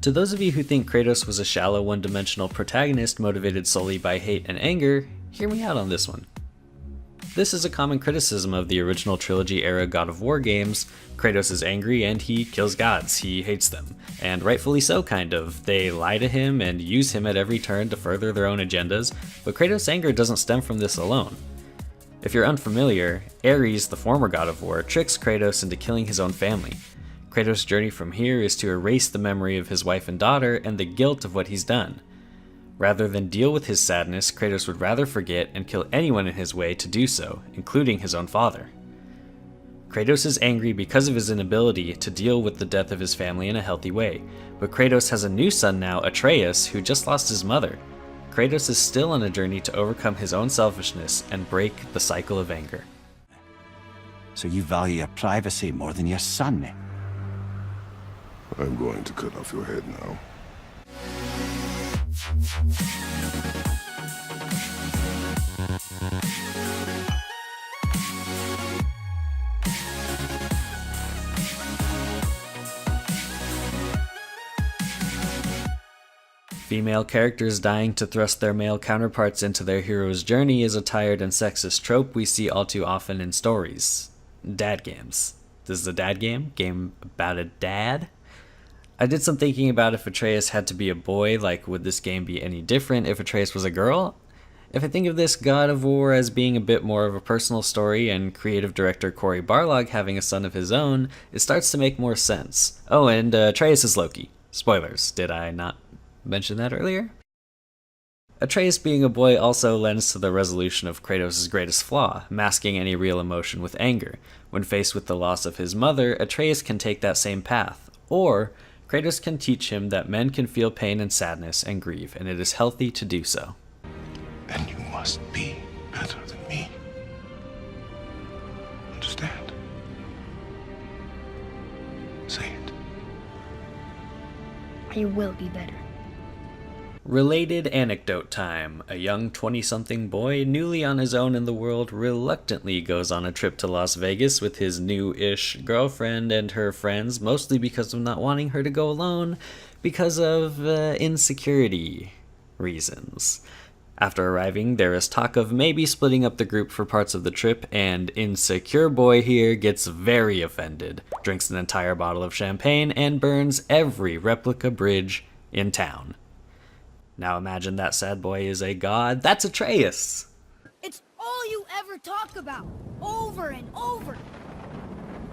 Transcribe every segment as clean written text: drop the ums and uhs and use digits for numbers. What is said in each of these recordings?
To those of you who think Kratos was a shallow one-dimensional protagonist motivated solely by hate and anger, hear me out on this one. This is a common criticism of the original trilogy-era God of War games. Kratos is angry and he kills gods, he hates them. And rightfully so, kind of. They lie to him and use him at every turn to further their own agendas, but Kratos' anger doesn't stem from this alone. If you're unfamiliar, Ares, the former God of War, tricks Kratos into killing his own family. Kratos' journey from here is to erase the memory of his wife and daughter and the guilt of what he's done. Rather than deal with his sadness, Kratos would rather forget and kill anyone in his way to do so, including his own father. Kratos is angry because of his inability to deal with the death of his family in a healthy way, but Kratos has a new son now, Atreus, who just lost his mother. Kratos is still on a journey to overcome his own selfishness and break the cycle of anger. So you value your privacy more than your son? I'm going to cut off your head now. Female characters dying to thrust their male counterparts into their hero's journey is a tired and sexist trope we see all too often in stories. Dad games. This is a dad game? Game about a dad? I did some thinking about if Atreus had to be a boy, like would this game be any different if Atreus was a girl? If I think of this God of War as being a bit more of a personal story and creative director Cory Barlog having a son of his own, it starts to make more sense. Oh, and Atreus is Loki. Spoilers, did I not mention that earlier? Atreus being a boy also lends to the resolution of Kratos' greatest flaw, masking any real emotion with anger. When faced with the loss of his mother, Atreus can take that same path, or Kratos can teach him that men can feel pain and sadness and grieve, and it is healthy to do so. And you must be better than me. Understand? Say it. I will be better. Related anecdote time. A young 20-something boy, newly on his own in the world, reluctantly goes on a trip to Las Vegas with his new-ish girlfriend and her friends, mostly because of not wanting her to go alone, because of insecurity reasons. After arriving, there is talk of maybe splitting up the group for parts of the trip, and insecure boy here gets very offended, drinks an entire bottle of champagne, and burns every replica bridge in town. Now imagine that sad boy is a god. That's Atreus! It's all you ever talk about, over and over.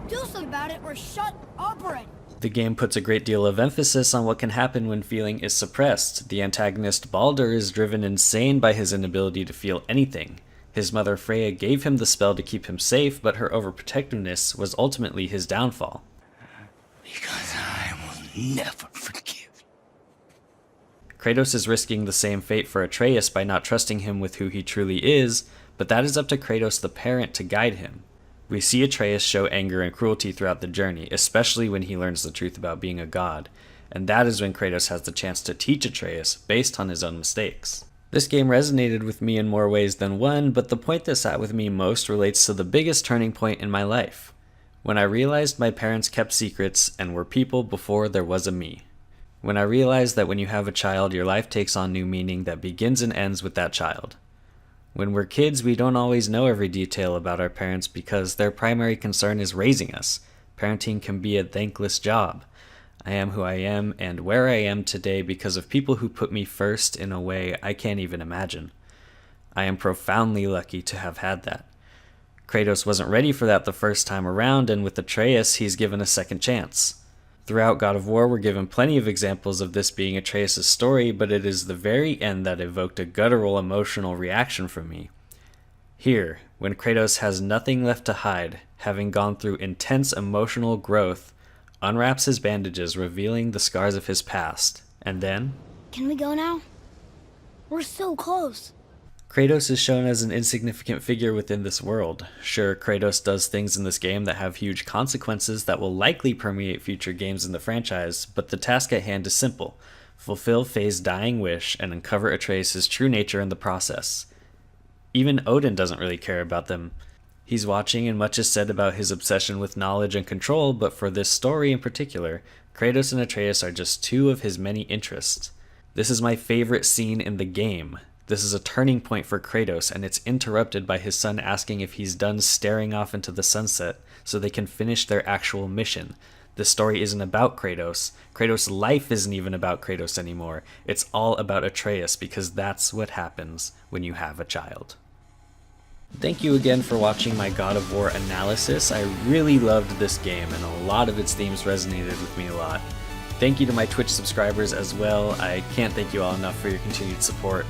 Do something about it or shut up already. The game puts a great deal of emphasis on what can happen when feeling is suppressed. The antagonist Baldur is driven insane by his inability to feel anything. His mother Freya gave him the spell to keep him safe, but her overprotectiveness was ultimately his downfall. Because I will never forgive. Kratos is risking the same fate for Atreus by not trusting him with who he truly is, but that is up to Kratos the parent to guide him. We see Atreus show anger and cruelty throughout the journey, especially when he learns the truth about being a god, and that is when Kratos has the chance to teach Atreus based on his own mistakes. This game resonated with me in more ways than one, but the point that sat with me most relates to the biggest turning point in my life. When I realized my parents kept secrets and were people before there was a me. When I realized that when you have a child, your life takes on new meaning that begins and ends with that child. When we're kids, we don't always know every detail about our parents because their primary concern is raising us. Parenting can be a thankless job. I am who I am and where I am today because of people who put me first in a way I can't even imagine. I am profoundly lucky to have had that. Kratos wasn't ready for that the first time around, and with Atreus, he's given a second chance. Throughout God of War, we're given plenty of examples of this being Atreus' story, but it is the very end that evoked a guttural emotional reaction from me. Here, when Kratos has nothing left to hide, having gone through intense emotional growth, unwraps his bandages, revealing the scars of his past, and then... Can we go now? We're so close. Kratos is shown as an insignificant figure within this world. Sure, Kratos does things in this game that have huge consequences that will likely permeate future games in the franchise, but the task at hand is simple. Fulfill Faye's dying wish and uncover Atreus' true nature in the process. Even Odin doesn't really care about them. He's watching, and much is said about his obsession with knowledge and control, but for this story in particular, Kratos and Atreus are just two of his many interests. This is my favorite scene in the game. This is a turning point for Kratos, and it's interrupted by his son asking if he's done staring off into the sunset so they can finish their actual mission. The story isn't about Kratos. Kratos' life isn't even about Kratos anymore. It's all about Atreus, because that's what happens when you have a child. Thank you again for watching my God of War analysis. I really loved this game, and a lot of its themes resonated with me a lot. Thank you to my Twitch subscribers as well. I can't thank you all enough for your continued support.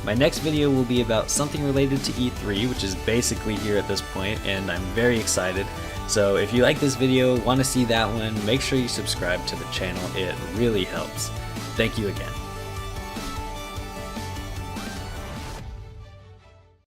My next video will be about something related to E3, which is basically here at this point, and I'm very excited. So if you like this video, want to see that one, make sure you subscribe to the channel. It really helps. Thank you again.